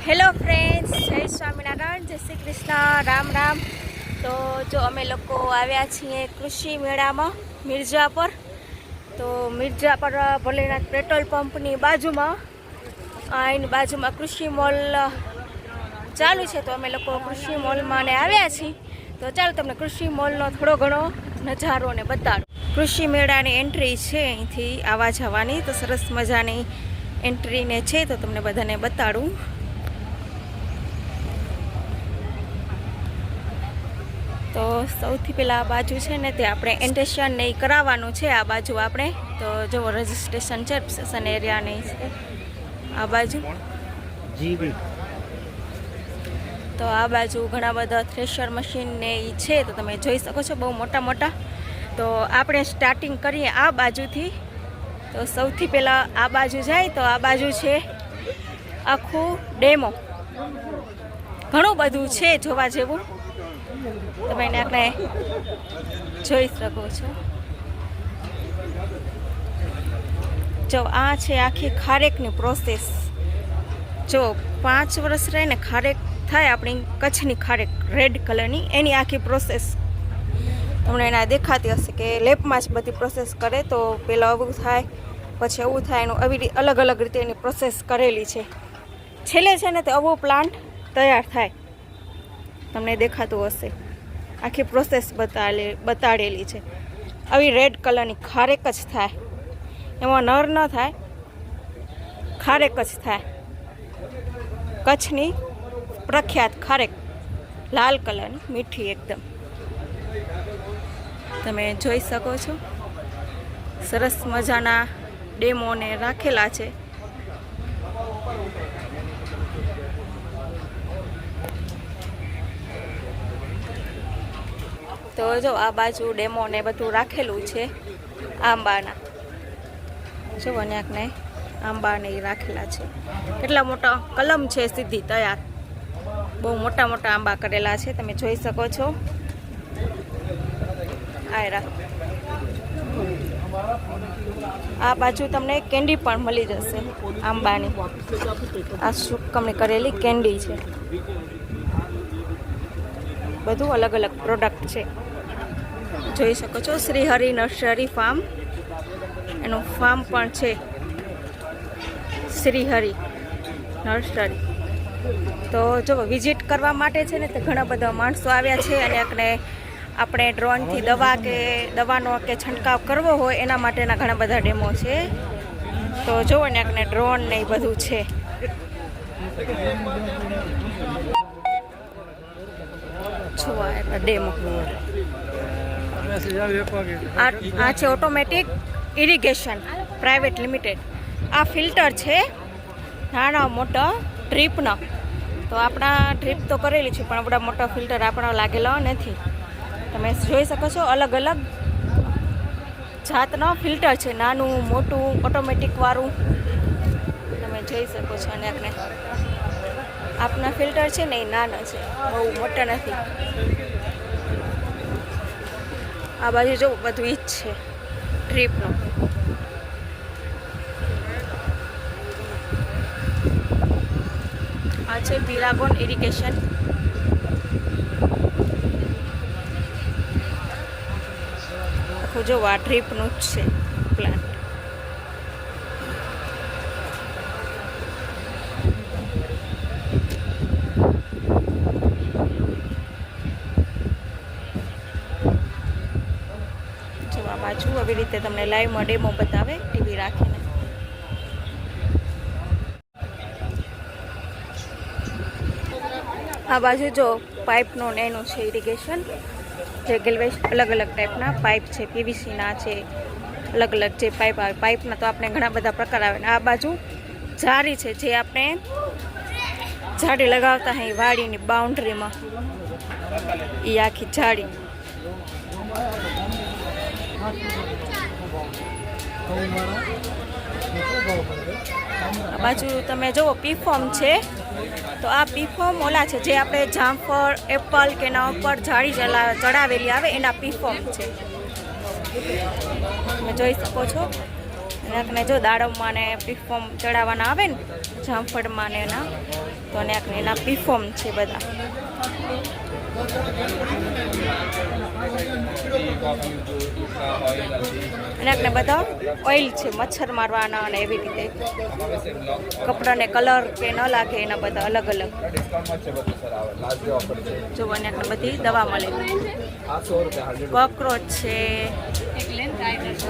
Hello friends, જય સ્વામિનારાયણ, જય શ્રી કૃષ્ણ, રામ રામ. તો જો અમે લોકો આવ્યા છીએ કૃષિ મેળામાં મિર્ઝાપર. તો મિર્ઝાપર ભોલેનાથ પેટ્રોલ પંપની બાજુમાં એની બાજુમાં કૃષિ મોલ ચાલુ છે. તો અમે લોકો કૃષિ મોલમાં ને આવ્યા છીએ. તો ચાલો તમને કૃષિ મોલનો થોડો ઘણો નજારો ને બતાડું. કૃષિ મેળાની એન્ટ્રી છે અહીંથી આવવા જવાની. તો સરસ મજાની એન્ટ્રીને છે, તો તમને બધાને બતાડું. તો સૌથી પહેલાં આ બાજુ છે ને તે આપણે એન્ટ્રેશન ને કરાવવાનું છે. આ બાજુ આપણે તો જો રજિસ્ટ્રેશન છે, સેશન એરિયાની છે આ બાજુ. તો આ બાજુ ઘણા બધા થ્રેશર મશીન ને એ છે, તો તમે જોઈ શકો છો, બહુ મોટા મોટા. તો આપણે સ્ટાર્ટિંગ કરીએ આ બાજુથી. તો સૌથી પહેલાં આ બાજુ જાય તો આ બાજુ છે આખું ડેમો. ઘણું બધું છે જોવા જેવું, તમે એને આપણે જોઈ શકો છો. જો આ છે આખી ખારેકની પ્રોસેસ. જો 5 વર્ષ રહે ને ખારેક થાય, આપણી કચ્છની ખારેક રેડ કલરની, એની આખી પ્રોસેસ તમને એના દેખાતી હશે કે લેપમાં જ બધી પ્રોસેસ કરે. તો પહેલાં આવું થાય, પછી આવું થાય, એનું આવી અલગ અલગ રીતે એની પ્રોસેસ કરેલી છે. છેલ્લે છે ને તે આવો પ્લાન્ટ તૈયાર થાય, તમને દેખાતું હશે. આખી પ્રોસેસ બતાડેલી છે. આવી રેડ કલરની ખારેક જ થાય, એમાં નર ન થાય, ખારેક જ થાય. કચ્છની પ્રખ્યાત ખારેક, લાલ કલરની, મીઠી એકદમ. તમે જોઈ શકો છો, સરસ મજાના ડેમોને રાખેલા છે. તો જો આ બાજુ ડેમો ને બધું રાખેલું છે આંબાના. જો વન્યાકને આંબાને એ રાખેલા છે. કેટલા મોટા કલમ છે, સીધી તૈયાર. બહુ મોટા મોટા આંબા કરેલા છે, તમે જોઈ શકો છો. આ બાજુ તમને કેન્ડી પણ મળી જશે આંબાની. આ સુકવણી કરેલી કેન્ડી છે. બધું અલગ અલગ પ્રોડક્ટ છે, જોઈ શકો છો. શ્રીહરિ નર્સરી ફાર્મ, એનું ફાર્મ પણ છે, શ્રીહરિ નર્સરી. તો જો વિઝિટ કરવા માટે છે ને તે ઘણા બધા માણસો આવ્યા છે, અને આપણે ડ્રોનથી દવાનો કે છંટકાવ કરવો હોય એના માટેના ઘણા બધા ડેમો છે. તો જુઓ ને આપણે ડ્રોન ને એ બધું છે. ડેમો આ છે ઓટોમેટિક ઇરિગેશન પ્રાઇવેટ લિમિટેડ. આ ફિલ્ટર છે નાના મોટા ડ્રીપનો. તો આપણા ડ્રીપ તો કરેલી છે, પણ આપણા મોટા ફિલ્ટર આપણા લાગેલા નથી. તમે જોઈ શકો છો, અલગ અલગ જાતનો ફિલ્ટર છે, નાનું મોટું ઓટોમેટિક વાળું. તમે જોઈ શકો છો. અને આપના ફિલ્ટર છે ને એ નાના છે, બહુ મોટા નથી. આ બાજુ જો બધું ઈ જ છે ડ્રીપનું. આ છે બિરાગોન ઇરિગેશન. આખું જો આ ડ્રીપનું જ છે પ્લાન્ટ. બાજુ આવી રીતે તમને લાઈવમાં ડેમો બતાવે ટીવી રાખીને. આ બાજુ જો પાઇપનું ને એનું છે ઇરિગેશન. જે ગેલવેજ અલગ અલગ ટાઈપના પાઇપ છે, પીવીસીના છે, અલગ અલગ જે પાઇપ આવે. પાઇપના તો આપણે ઘણા બધા પ્રકાર આવે. આ બાજુ જારી છે, જે આપણે જાળી લગાવતા હોય વાડીની બાઉન્ડ્રીમાં, એ આખી જાળી. આ બાજુ તમે જુઓ પીફોર્મ છે. તો આ પીફોર્મ ઓલા છે જે આપણે જામફળ, એપલ કે એના ઉપર જાળી ચડાવેલી આવે, એના પીફોર્મ છે. તમે જોઈ શકો છો. અને જો દાડમમાં ને પીફોર્મ ચડાવવાના આવે ને જામફળમાં ને એના તો અને એના પીફોર્મ છે બધા. અને આપણે બધા ઓઇલ છે મચ્છર મારવાના અને એવી રીતે કપડાને કલર કે ન લાગે એના બધા અલગ અલગ. જો અને આપણે બધી દવા મળે. કોકરોચ છે,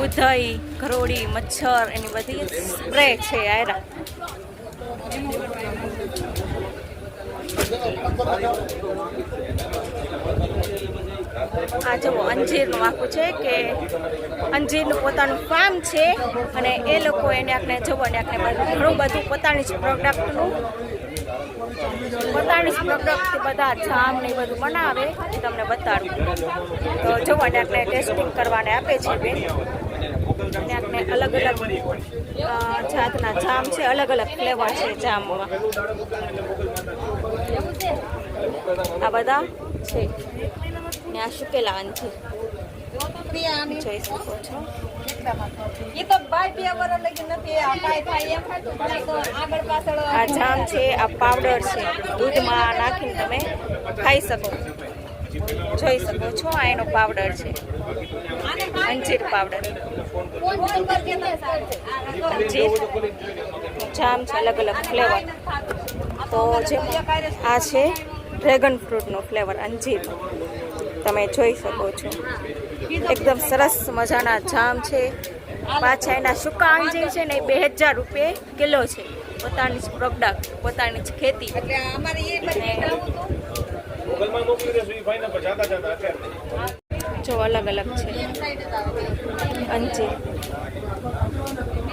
ઉધઈ, ઘરોડી, મચ્છર એની બધી સ્પ્રે છે આયરા. આ જુઓ અંજીરનું આખું છે કે અંજીરનું પોતાનું ફાર્મ છે અને એ લોકો એને આપણે જુઓ ને આપણે ઘણું બધું પોતાની જ પ્રોડક્ટથી બધા જામ ને બધું બનાવે એ તમને બતાડું. તો જુઓ ને આપણે ટેસ્ટિંગ કરવાને આપે છે બેન. અને આપણે અલગ અલગ જાતના જામ છે, અલગ અલગ ફ્લેવર છે જામમાં. આ બધા છે ને આ શુકેલા અંજીર જોઈ શકો છો. આ જામ છે, આ પાવડર છે, દૂધમાં નાખીને તમે ખાઈ શકો, જોઈ શકો છો. આ એનો પાવડર છે, અંજીર પાવડર. અંજીર જામ છે, અલગ અલગ ફ્લેવર. તો જે આ છે ડ્રેગન ફ્રૂટનો ફ્લેવર અંજીર, તમે જોઈ શકો છો. એકદમ સરસ મજાના જામ છે. પાછા એના સૂકા અંજીર છે ને એ 2000 રૂપિયે કિલો છે. પોતાની જ પ્રોડક્ટ, પોતાની જ ખેતી. જો અલગ અલગ છે અંજીર.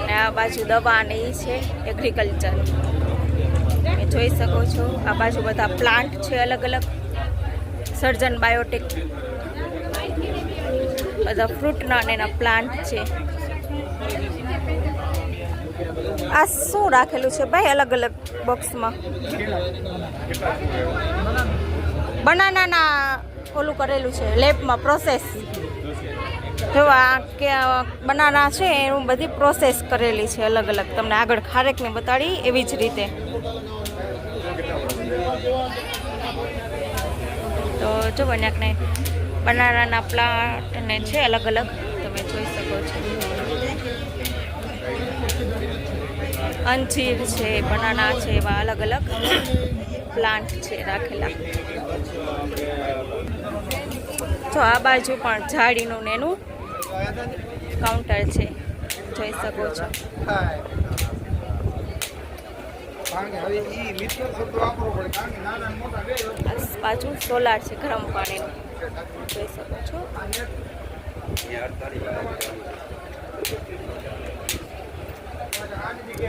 ને આ બાજુ દવા ને એ છે એગ્રીકલ્ચર, તમે જોઈ શકો છો. આ બાજુ બધા પ્લાન્ટ છે અલગ અલગ, સર્જન બાયોટેક, બધા ફ્રૂટના અને એના પ્લાન્ટ છે. આ શું રાખેલું છે ભાઈ અલગ અલગ બોક્સમાં? બનાનાના ઓલું કરેલું છે લેબમાં પ્રોસેસ. જો આ કે બનાના છે એનું બધી પ્રોસેસ કરેલી છે અલગ અલગ. તમને આગળ ખારેકને બતાડી એવી જ રીતે. તો જો ને આપણે બનાનાના પ્લાન્ટ ને છે અલગ અલગ, તમે જોઈ શકો છો. અંજીર છે, બનાના છે, એવા અલગ અલગ પ્લાન્ટ છે રાખેલા. જો આ બાજુ પણ ઝાડીનું ને એનું કાઉન્ટર છે, જોઈ શકો છો. બાજુ સોલાર છે ગરમ પાણીનું, જોઈ શકો છો.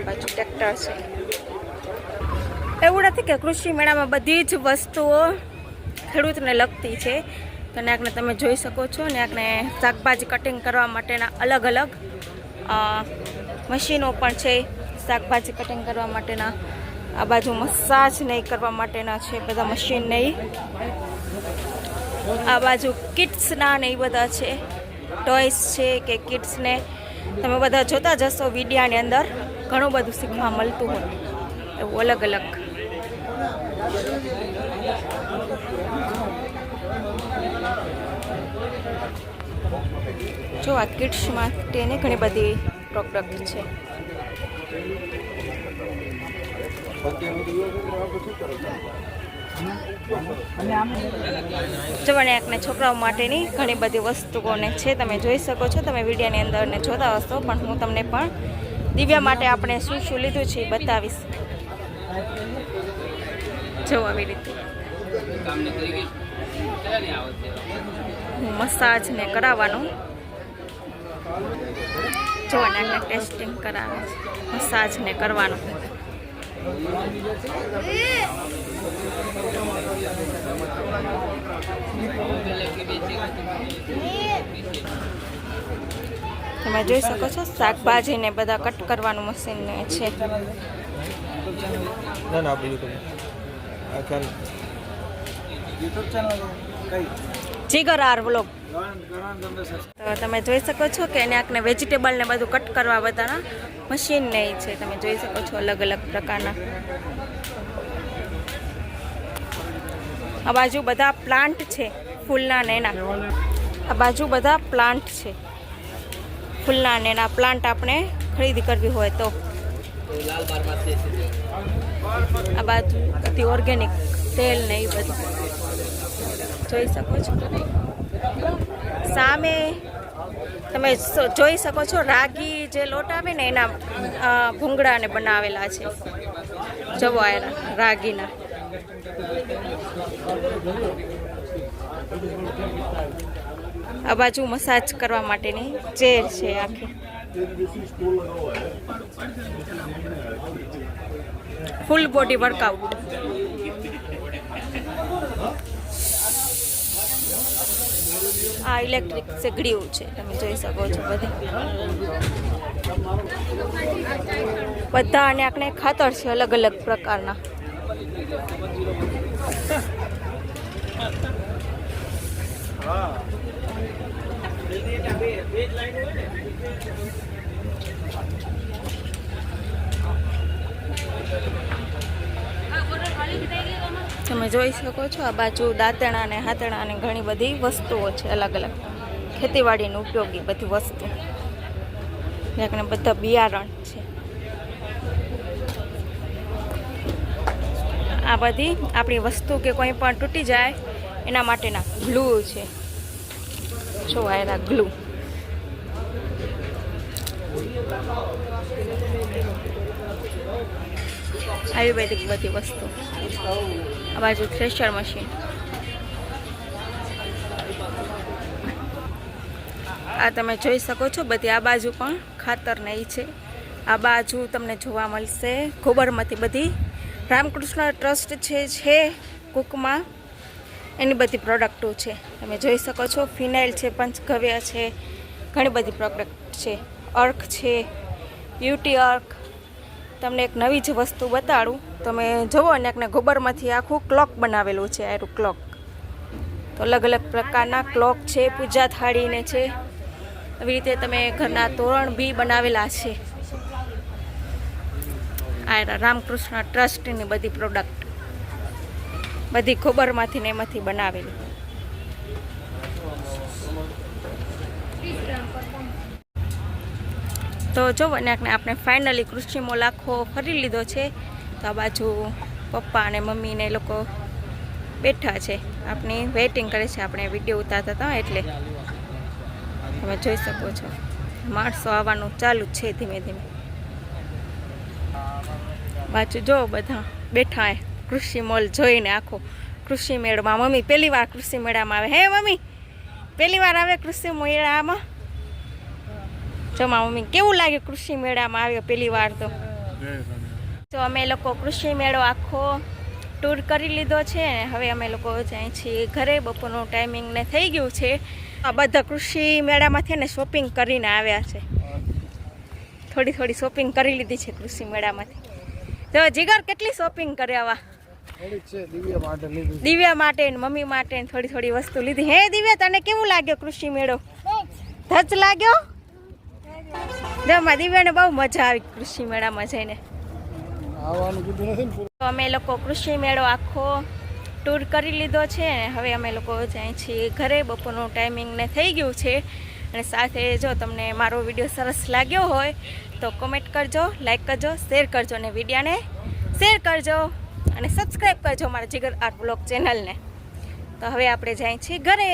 બાજુ ટ્રેક્ટર છે. એવું નથી કે કૃષિ મેળામાં બધી જ વસ્તુઓ ખેડૂતને લગતી છે. તો આપણે તમે જોઈ શકો છો ને આપણે શાકભાજી કટિંગ કરવા માટેના અલગ અલગ મશીનો પણ છે. શાકભાજી કટિંગ કરવા માટેના, આ બાજુ મસાજ નહીં કરવા માટેના છે બધા મશીન નહીં. આ બાજુ કિડ્સના ને એ બધા છે, ટોયસ છે કે કિડ્સને તમે બધા જોતા જશો વિડીયાની અંદર. ઘણું બધું શીખવા મળતું હોય એવું અલગ અલગ. જો આ કિડ્સ માટેની ઘણી બધી પ્રોડક્ટ છે. જવાને આપણે છોકરાઓ માટેની ઘણી બધી વસ્તુઓને છે, તમે જોઈ શકો છો. તમે વિડીયોની અંદર ને જોતા હશો, પણ હું તમને પણ દિવ્યા માટે આપણે શું શું લીધું છે એ બતાવીશ. જો આવી રીતે મસાજ ને કરાવવાનું. જોવાને આપણે ટેસ્ટિંગ કરાવે છે, મસાજ ને કરવાનું. તમે જોઈ શકો છો શાકભાજી ને બધા કટ કરવાનું મશીન છે. જીગર આર વ્લોગ. તો તમે જોઈ શકો છો કે એને આખને વેજીટેબલ ને બધું કટ કરવા બધાના મશીન ને છે. તમે જોઈ શકો છો અલગ અલગ પ્રકારના. આ બાજુ બધા પ્લાન્ટ છે ફૂલના ને એના. આ બાજુ બધા પ્લાન્ટ છે ફૂલના ને એના. પ્લાન્ટ આપણે ખરીદી કરવી હોય તો. આ બાજુ બધી ઓર્ગેનિક તેલ ને એ બધું જોઈ શકો છો. સામે તમે જોઈ શકો છો રાગી જે લોટ આવે ને એના ભૂંગળાને બનાવેલા છે. જવો આ રાગીના. આ બાજુ મસાજ કરવા માટેની ચેર છે આખી. Full body workout. આ ઇલેક્ટ્રિક સેગડીઓ છે. તમે જોઈ શકો છો બધી. બધા અને આપણે ખાતર છે અલગ અલગ પ્રકારના. તમે જોઈ શકો છો આ બાજુ દાંતણા અને હાથણા અને ઘણી બધી વસ્તુઓ છે અલગ અલગ ખેતીવાડીને ઉપયોગી બધી વસ્તુ. બધા બિયારણ છે. આ બધી આપણી વસ્તુ કે કોઈ પણ તૂટી જાય એના માટેના ગ્લુ છે. જો આ ગ્લુ. આયુર્વેદિક બધી વસ્તુ. આ બાજુ થ્રેશર મશીન. આ તમે જોઈ શકો છો બધી. આ બાજુ પણ ખાતર નહીં છે. આ બાજુ તમને જોવા મળશે ગોબરમાંથી બધી રામકૃષ્ણ ટ્રસ્ટ છે કુકમાં એની બધી પ્રોડક્ટો છે. તમે જોઈ શકો છો ફિનાઇલ છે, પંચગવ્ય છે, ઘણી બધી પ્રોડક્ટ છે. અર્ક છે, બ્યુટી અર્ક. તમને એક નવી જ વસ્તુ બતાડું. તમે જુઓ ને એકને ગોબરમાંથી આખું ક્લોક બનાવેલું છે. આરું ક્લોક. તો અલગ અલગ પ્રકારના ક્લોક છે. પૂજા થાળીને છે. એવી રીતે તમે ઘરના તોરણ બી બનાવેલા છે. આ રામકૃષ્ણ ટ્રસ્ટની બધી પ્રોડક્ટ બધી ગોબરમાંથી ને એમાંથી બનાવેલી. તો જો ને આપણે ફાઇનલી કૃષિ મોલ આખો ફરી લીધો છે. તો આ બાજુ પપ્પા અને મમ્મી ને એ લોકો બેઠા છે. આપણી વેઇટિંગ કરે છે. આપણે વિડીયો ઉતારતા હતા એટલે તમે જોઈ શકો છો માણસો આવવાનું ચાલુ છે ધીમે ધીમે. બાજુ જો બધા બેઠા કૃષિ મોલ જોઈને આખો કૃષિ મેળામાં. મમ્મી પહેલી વાર કૃષિ મેળામાં આવે. હે મમ્મી પહેલી વાર આવે કૃષિ મેળામાં? જમા મમ્મી કેવું લાગે કૃષિ મેળામાં આવ્યો પહેલી વાર? તો અમે લોકો કૃષિ મેળો આખો ટૂર કરી લીધો છે. હવે અમે લોકો જાય છીએ ઘરે. બપોરનું ટાઈમિંગ ને થઈ ગયું છે. આ બધા કૃષિ મેળામાંથી ને શોપિંગ કરીને આવ્યા છે. થોડી શોપિંગ કરી લીધી છે કૃષિ મેળામાંથી. તો જીગર કેટલી શોપિંગ કરે આવા? દિવ્યા માટે ને મમ્મી માટે થોડી વસ્તુ લીધી. હે દિવ્યા તને કેવું લાગ્યો કૃષિ મેળો? ધજ લાગ્યો? દિવ્યાને બહુ મજા આવી કૃષિ મેળામાં જઈને. અમે લોકો કૃષિ મેળો આખો ટૂર કરી લીધો છે. હવે અમે લોકો જાય છીએ ઘરે. બપોરનું ટાઈમિંગ ને થઈ ગયું છે. અને સાથે જો તમને મારો વિડીયો સરસ લાગ્યો હોય તો કોમેન્ટ કરજો, લાઈક કરજો, શેર કરજો અને વિડીયોને શેર કરજો અને સબસ્ક્રાઈબ કરજો મારા જીગર આર્ટ બ્લોગ ચેનલને. તો હવે આપણે જાય છીએ ઘરે.